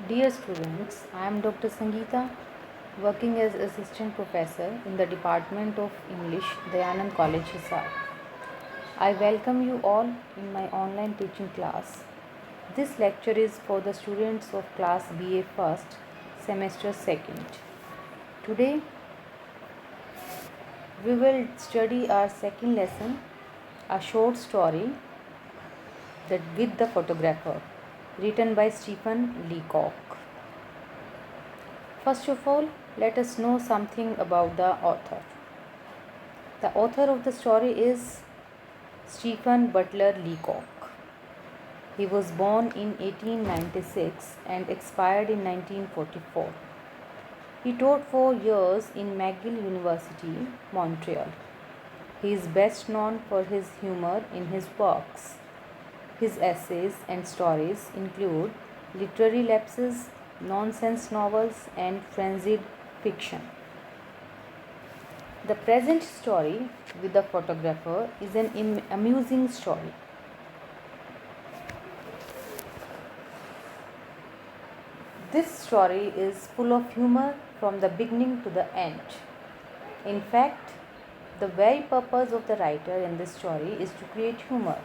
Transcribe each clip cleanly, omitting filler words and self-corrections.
Dear students, I am Dr. Sangeeta, working as Assistant Professor in the Department of English, Dayanand College, Hisar. I welcome you all in my online teaching class. This lecture is for the students of class BA First, Semester 2nd. Today, we will study our second lesson, a short story that with the photographer, written by Stephen Leacock. First of all, let us know something about the author. The author of the story is Stephen Butler Leacock. He was born in 1896 and expired in 1944. He taught for years in McGill University, Montreal. He is best known for his humor in his works. His essays and stories include literary lapses, nonsense novels, and frenzied fiction. The present story with the photographer is an amusing story. This story is full of humor from the beginning to the end. In fact, the very purpose of the writer in this story is to create humor.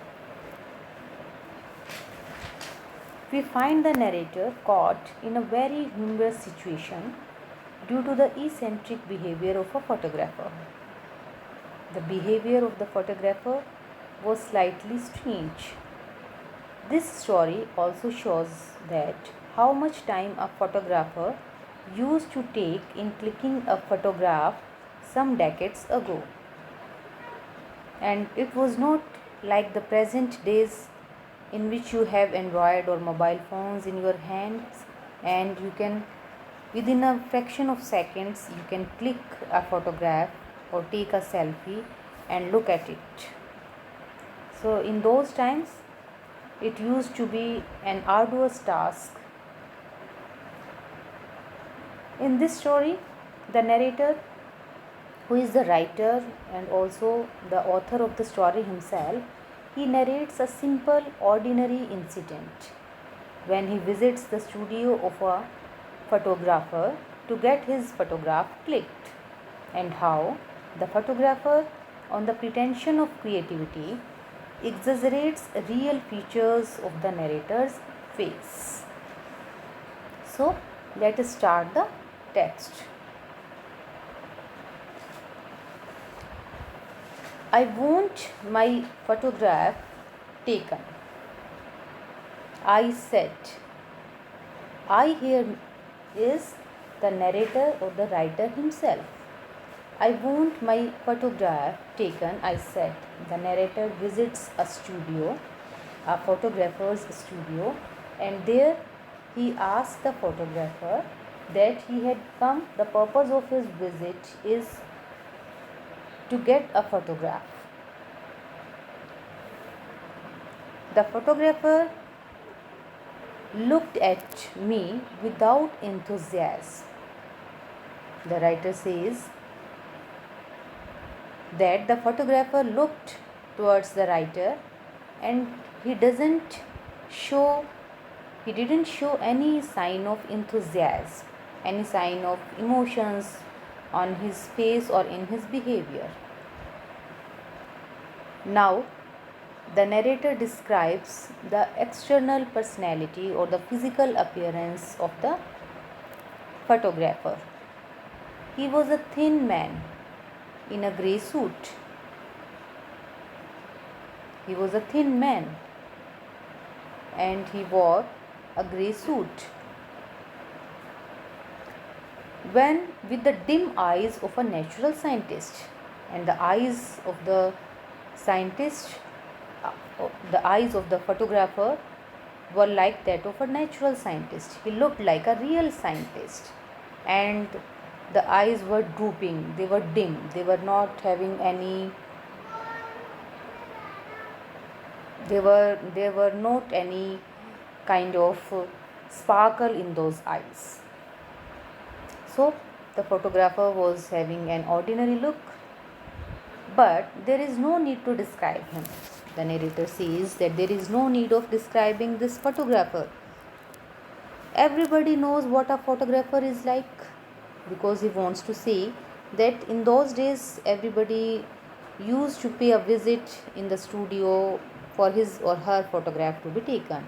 We find the narrator caught in a very humorous situation due to the eccentric behavior of a photographer. The behavior of the photographer was slightly strange. This story also shows that how much time a photographer used to take in clicking a photograph some decades ago. And it was not like the present days in which you have Android or mobile phones in your hands and you can within a fraction of seconds you can click a photograph or take a selfie and look at it. So in those times it used to be an arduous task. In this story, the narrator, who is the writer and also the author of the story himself, he narrates a simple, ordinary incident when he visits the studio of a photographer to get his photograph clicked, and how the photographer, on the pretension of creativity, exaggerates real features of the narrator's face. So, let us start the text. I want my photograph taken. I said. I here is the narrator or the writer himself. I want my photograph taken, I said. The narrator visits a studio, a photographer's studio, and there he asks the photographer that he had come, the purpose of his visit is to get a photograph. The photographer looked at me without enthusiasm. The writer says that the photographer looked towards the writer and he didn't show any sign of enthusiasm, any sign of emotions on his face or in his behavior. Now, the narrator describes the external personality or the physical appearance of the photographer. He was a thin man in a grey suit. He was a thin man and he wore a grey suit. When with the dim eyes of a natural scientist, and the eyes of the scientist, the eyes of the photographer were like that of a natural scientist. He looked like a real scientist, and the eyes were drooping, they were dim, they were not having any, there were not any kind of sparkle in those eyes. So the photographer was having an ordinary look, but there is no need to describe him. The narrator says that there is no need of describing this photographer, Everybody knows what a photographer is like, because he wants to see that in those days everybody used to pay a visit in the studio for his or her photograph to be taken.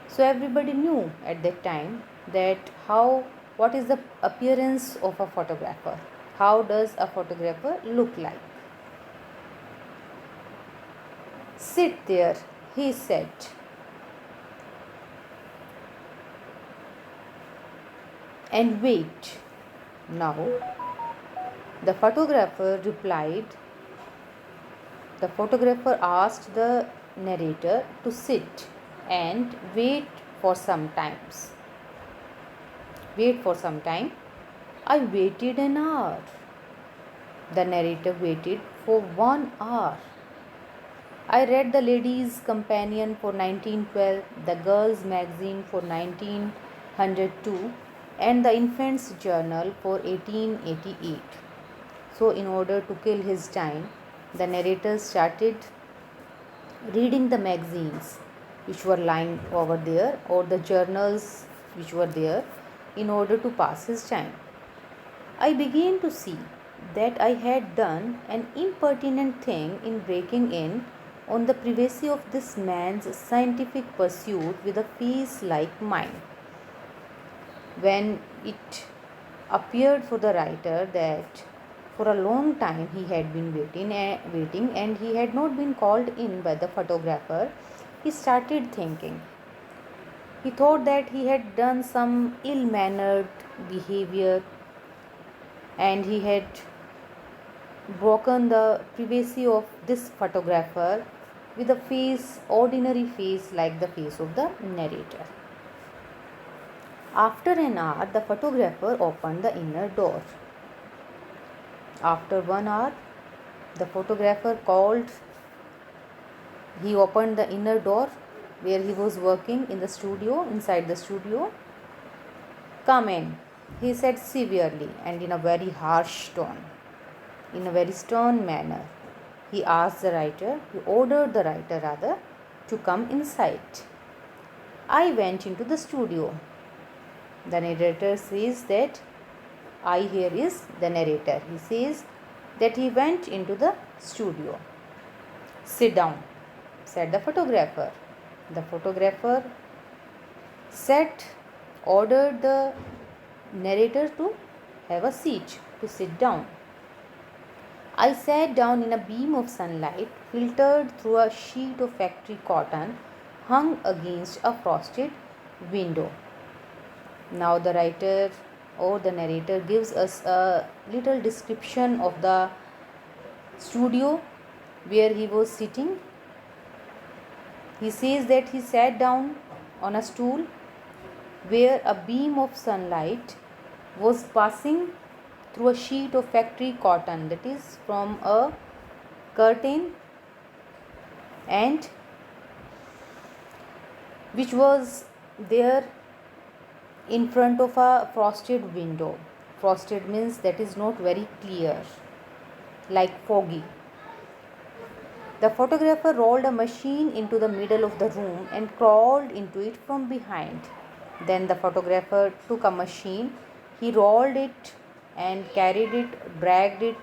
So everybody knew at that time that how what is the appearance of a photographer, how does a photographer look like. Sit there, he said, and wait. Now the photographer replied. The photographer asked the narrator to sit and wait for some times. Wait for some time. I waited an hour. The narrator waited for 1 hour. I read the Ladies' Companion for 1912, the Girls' Magazine for 1902, and the Infants' Journal for 1888. So, in order to kill his time, the narrator started reading the magazines which were lying over there, or the journals which were there, in order to pass his time. I began to see that I had done an impertinent thing in breaking in on the privacy of this man's scientific pursuit with a face like mine. When it appeared for the writer that for a long time he had been waiting and he had not been called in by the photographer, he started thinking. He thought that he had done some ill-mannered behavior and he had broken the privacy of this photographer with a face, ordinary face like the face of the narrator. After an hour, the photographer opened the inner door. After 1 hour, the photographer called. He opened the inner door where he was working in the studio, inside the studio. Come in, he said severely and in a very harsh tone, in a very stern manner. He asked the writer, he ordered the writer rather, to come inside. I went into the studio. The narrator says that I here is the narrator. He says that he went into the studio. Sit down, said the photographer. The photographer ordered the narrator to have a seat, to sit down. I sat down in a beam of sunlight filtered through a sheet of factory cotton hung against a frosted window. Now the writer or the narrator gives us a little description of the studio where he was sitting. He says that he sat down on a stool where a beam of sunlight was passing through a sheet of factory cotton, that is from a curtain, and which was there in front of a frosted window. Frosted means that is not very clear, like foggy. The photographer rolled a machine into the middle of the room and crawled into it from behind. Then the photographer took a machine, he rolled it and carried it, dragged it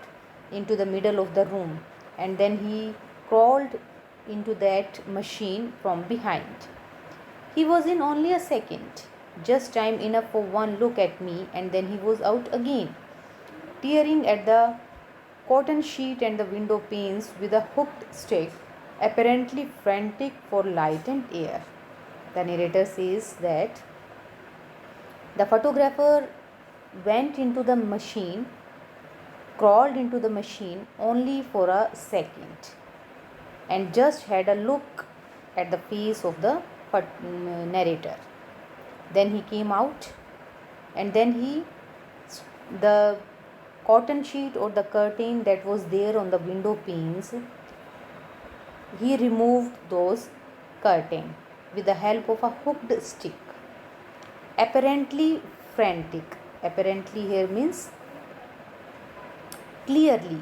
into the middle of the room, and then he crawled into that machine from behind. He was in only a second, just time enough for one look at me, and then he was out again, tearing at the cotton sheet and the window panes with a hooked stick, apparently frantic for light and air. The narrator says that the photographer went into the machine, crawled into the machine only for a second, and just had a look at the face of the narrator. Then he came out, and then the cotton sheet or the curtain that was there on the window panes, he removed those curtain with the help of a hooked stick, apparently frantic. Apparently here means clearly.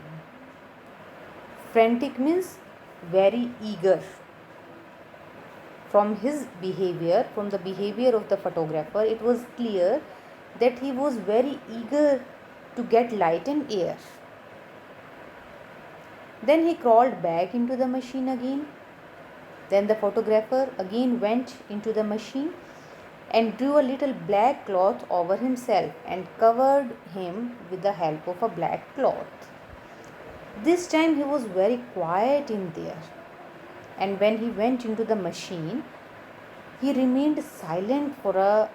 Frantic means very eager. from his behavior, from the behavior of the photographer, it was clear that he was very eager to get light and air. Then he crawled back into the machine again. Then the photographer again went into the machine and drew a little black cloth over himself and covered him with the help of a black cloth. This time he was very quiet in there, and when he went into the machine, he remained silent for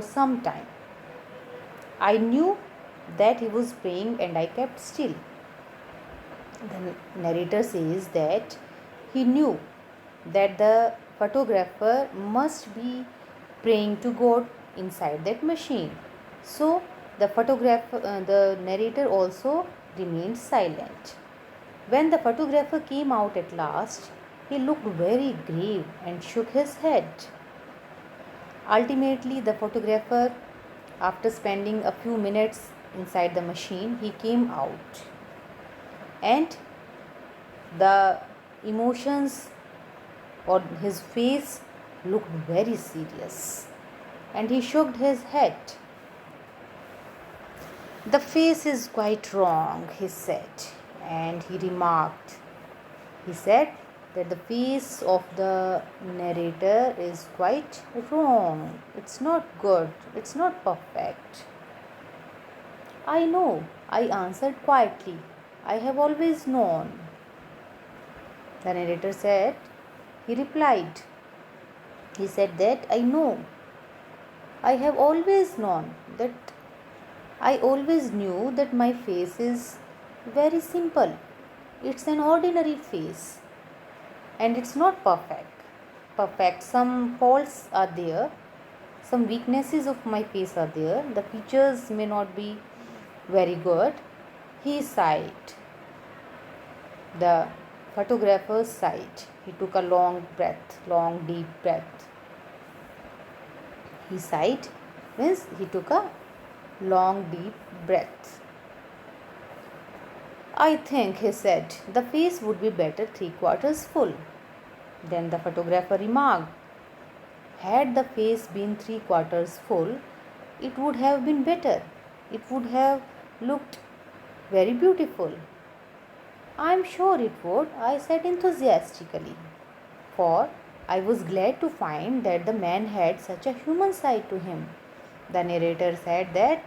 some time. I knew that he was praying and I kept still. The narrator says that he knew that the photographer must be praying to God inside that machine. So the narrator also remained silent. When the photographer came out at last, he looked very grave and shook his head. Ultimately, the photographer, after spending a few minutes inside the machine, he came out, and the emotions on his face looked very serious, and he shook his head. "The face is quite wrong," he said, and he remarked. He said that the face of the narrator is quite wrong. It's not good. It's not perfect. "I know," I answered quietly. "I have always known." The narrator said, he replied, he said that I know. I have always known that I always knew that my face is very simple. It's an ordinary face and it's not perfect. Some faults are there, some weaknesses of my face are there. The features may not be very good. He sighed. The photographer sighed. He took a long deep breath. He sighed means he took a long deep breath. "I think," he said, "the face would be better 3/4 full." Then the photographer remarked, "Had the face been 3/4 full, it would have been better. It would have looked very beautiful." "I am sure it would," I said enthusiastically, for I was glad to find that the man had such a human side to him. The narrator said that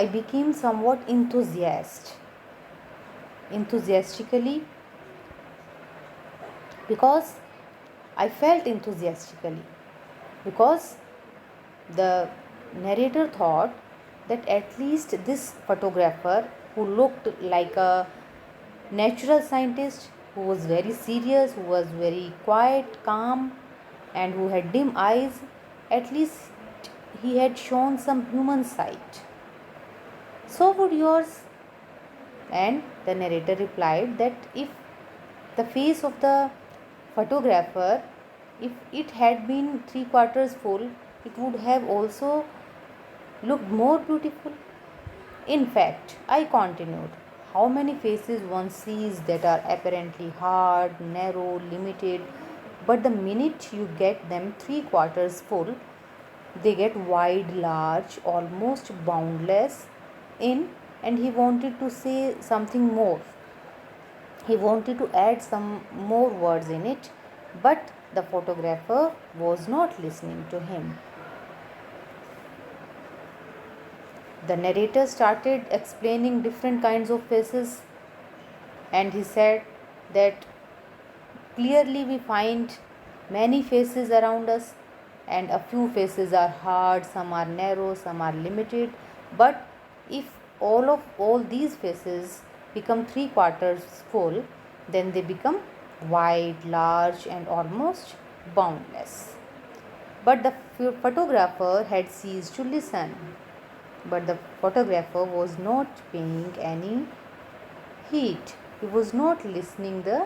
I became somewhat enthusiastically because I felt enthusiastically because the narrator thought that at least this photographer, who looked like a natural scientist, who was very serious, who was very quiet, calm, and who had dim eyes, at least he had shown some human side. "So would yours." And the narrator replied that if the face of the photographer, if it had been 3/4 full, it would have also looked more beautiful. "In fact," I continued, "how many faces one sees that are apparently hard, narrow, limited, but the minute you get them 3/4 full, they get wide, large, almost boundless in." And he wanted to say something more. He wanted to add some more words in it, but the photographer was not listening to him. The narrator started explaining different kinds of faces, and he said that clearly we find many faces around us, and a few faces are hard, some are narrow, some are limited, but if all these faces become 3/4 full, then they become wide, large, and almost boundless. But the photographer had ceased to listen. But the photographer was not paying any heed. He was not listening the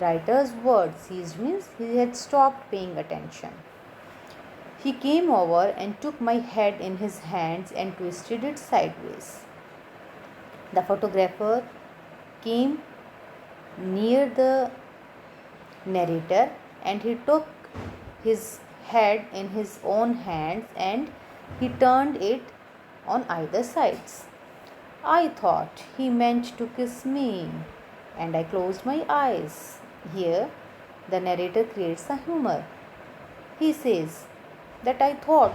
writer's words. Ceased means he had stopped paying attention. He came over and took my head in his hands and twisted it sideways. The photographer came near the narrator and he took his head in his own hands and he turned it on either sides. I thought he meant to kiss me, and I closed my eyes. Here, the narrator creates a humor. He says that I thought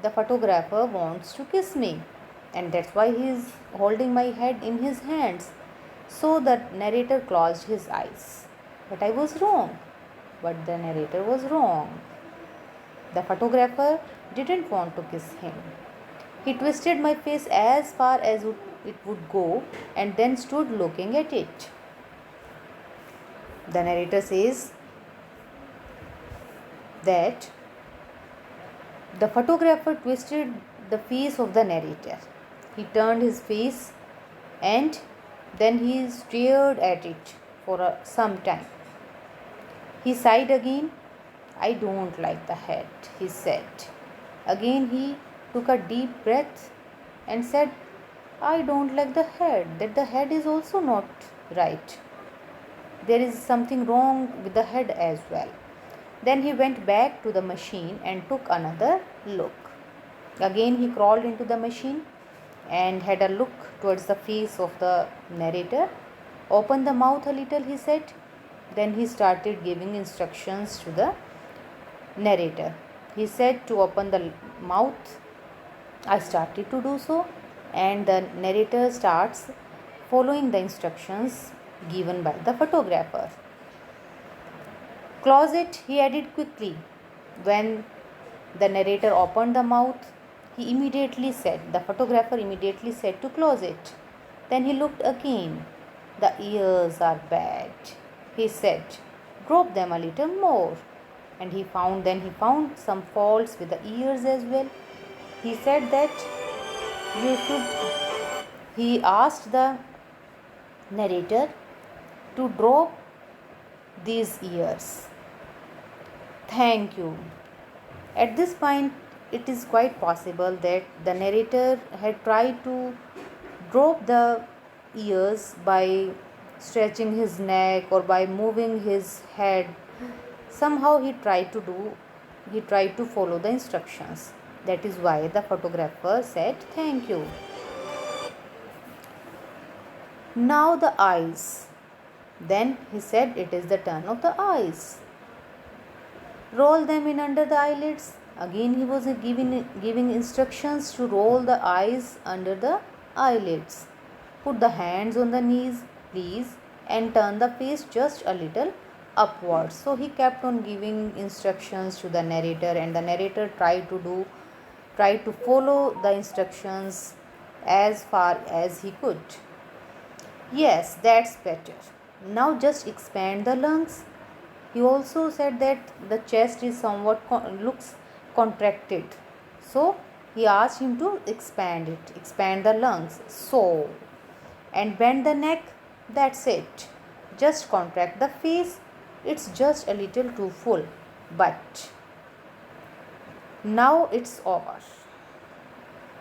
the photographer wants to kiss me, and that's why he is holding my head in his hands. So the narrator closed his eyes. But I was wrong. But the narrator was wrong. The photographer didn't want to kiss him. He twisted my face as far as it would go and then stood looking at it. The narrator says that the photographer twisted the face of the narrator. He turned his face and then he stared at it for some time. He sighed again. I don't like the head, he said. Again he took a deep breath and said, I don't like the head, that the head is also not right. There is something wrong with the head as well. Then he went back to the machine and took another look. Again he crawled into the machine and had a look towards the face of the narrator. Open the mouth a little, he said. Then he started giving instructions to the narrator. He said to open the mouth. I started to do so, and the narrator starts following the instructions given by the photographer. Close it, he added quickly. When the narrator opened the mouth, the photographer immediately said to close it. Then he looked again. The ears are bad, he said. Drop them a little more. And he found some faults with the ears as well. He said that he asked the narrator to drop these ears. Thank you. At this point, it is quite possible that the narrator had tried to drop the ears by stretching his neck or by moving his head. Somehow he tried to follow the instructions. That is why the photographer said thank you. Now the eyes. Then he said it is the turn of the eyes. Roll them in under the eyelids. Again he was giving instructions to roll the eyes under the eyelids. Put the hands on the knees, please, and turn the face just a little upwards. So he kept on giving instructions to the narrator, and the narrator tried to follow the instructions as far as he could. Yes, that's better. Now just expand the lungs. He also said that the chest is somewhat looks contracted. So he asked him to expand the lungs. So, and bend the neck. That's it. Just contract the face. It's just a little too full. But now it's over.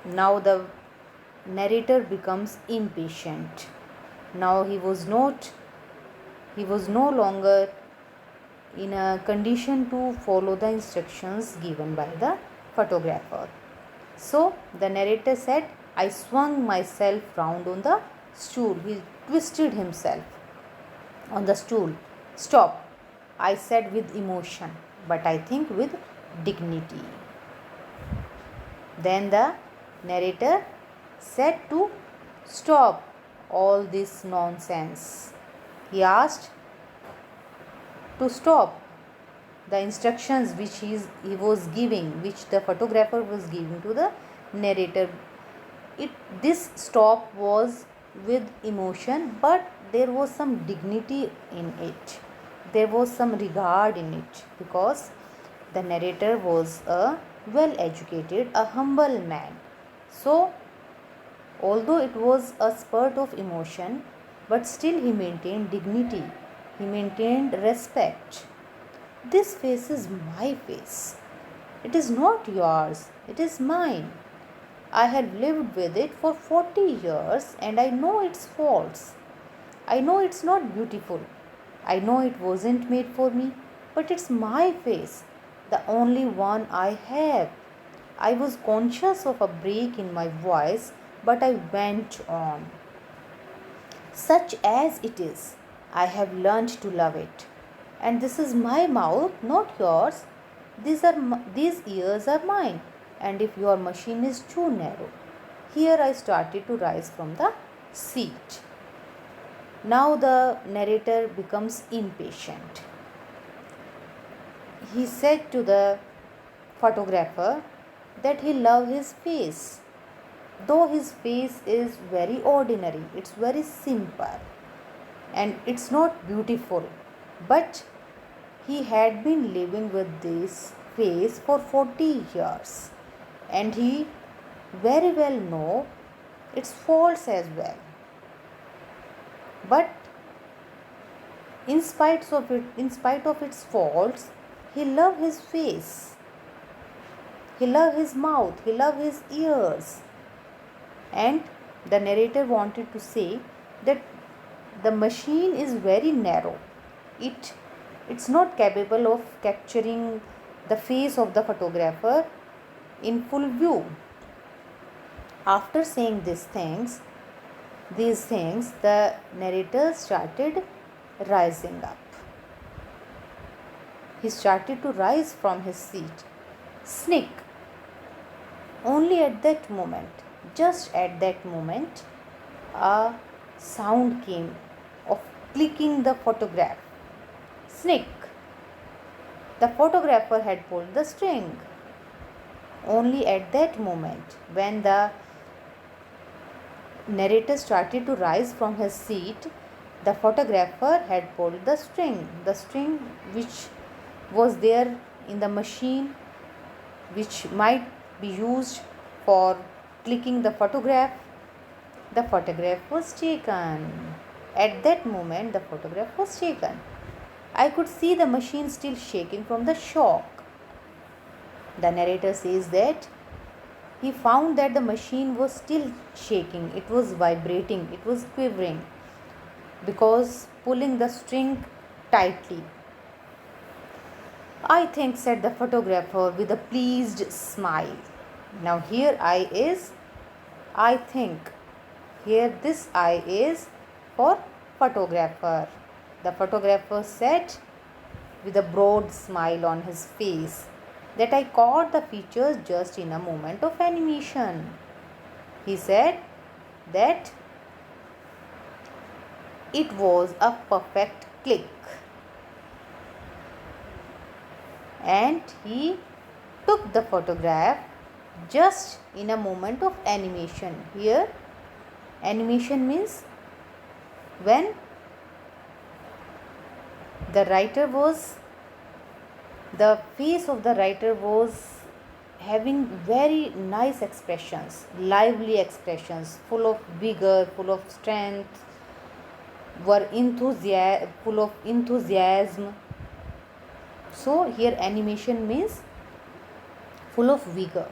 Now the narrator becomes impatient. Now he was no longer in a condition to follow the instructions given by the photographer. So the narrator said, I swung myself round on the stool. He twisted himself on the stool. Stop, I said with emotion, but I think with dignity. Then the narrator said to stop all this nonsense. He asked to stop the instructions which he was giving, which the photographer was giving to the narrator. This stop was with emotion, but there was some dignity in it. There was some regard in it, because the narrator was a well-educated, a humble man. So, although it was a spurt of emotion, but still he maintained dignity. He maintained respect. This face is my face. It is not yours. It is mine. I have lived with it for 40 years and I know its faults. I know it's not beautiful. I know it wasn't made for me. But it's my face, the only one I have. I was conscious of a break in my voice, but I went on. Such as it is, I have learned to love it. And this is my mouth, not yours. These ears are mine. And if your machine is too narrow, here I started to rise from the seat. Now the narrator becomes impatient. He said to the photographer that he loved his face, though his face is very ordinary, it's very simple and it's not beautiful, but he had been living with this face for 40 years and he very well know its faults as well. But in spite of its faults, he loved his face, he loved his mouth, he loved his ears. And the narrator wanted to say that the machine is very narrow. It's not capable of capturing the face of the photographer in full view. After saying these things, the narrator started rising up. He started to rise from his seat. Snick! Only at that moment, just at that moment, a sound came of clicking the photograph. Snick! The photographer had pulled the string. Only at that moment, when the narrator started to rise from his seat, the photographer had pulled the string which was there in the machine, which might be used for clicking the photograph. The photograph was taken. At that moment, the photograph was taken. I could see the machine still shaking from the shock. The narrator says that he found that the machine was still shaking, it was vibrating, it was quivering because pulling the string tightly. I think, said the photographer with a pleased smile. Now here I is, I think. Here this I is for photographer. The photographer said with a broad smile on his face that I caught the features just in a moment of animation. He said that it was a perfect click. And he took the photograph just in a moment of animation. Here, animation means when the face of the writer was having very nice expressions, lively expressions, full of vigor, full of strength, full of enthusiasm. So here animation means full of vigor.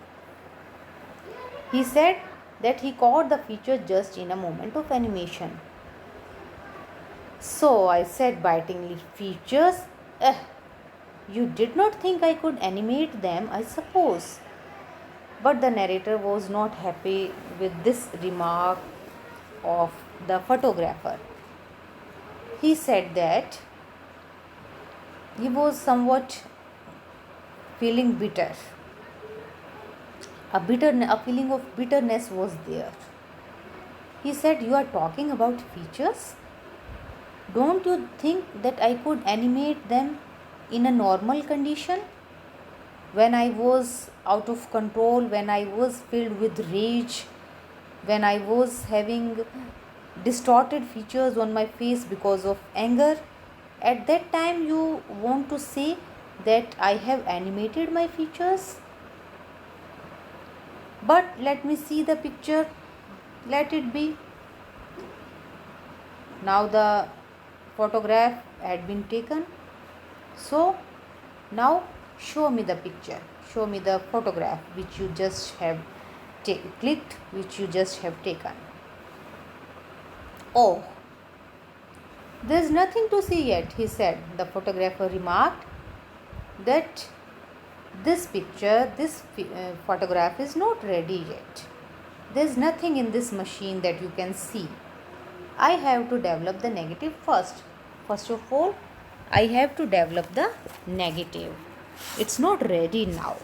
He said that he caught the feature just in a moment of animation. So I said bitingly, features? You did not think I could animate them, I suppose. But the narrator was not happy with this remark of the photographer. He said that he was somewhat feeling bitter. A feeling of bitterness was there. He said, you are talking about features? Don't you think that I could animate them in a normal condition? When I was out of control, when I was filled with rage, when I was having distorted features on my face because of anger, at that time you want to say that I have animated my features? But let me see the picture. Let it be. Now the photograph had been taken. So now show me the picture. Show me the photograph which you just have clicked, which you just have taken. Oh, there's nothing to see yet, he said. The photographer remarked that this picture, this photograph is not ready yet. There is nothing in this machine that you can see. I have to develop the negative first. First of all, I have to develop the negative. It's not ready now.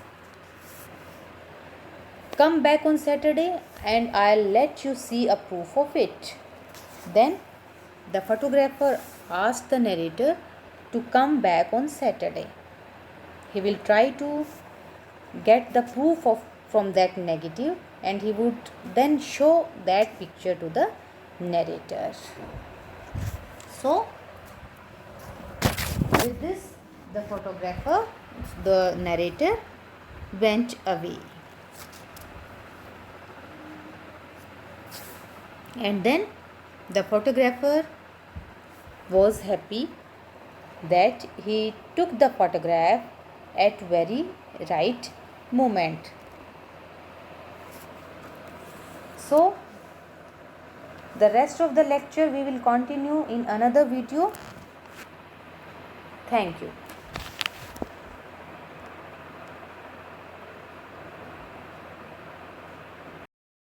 Come back on Saturday and I'll let you see a proof of it. Then the photographer asked the narrator to come back on Saturday. He will try to get the proof from that negative, and he would then show that picture to the narrator. So with this, the narrator went away. And then the photographer was happy that he took the photograph at very right moment. So the rest of the lecture we will continue in another video. Thank you.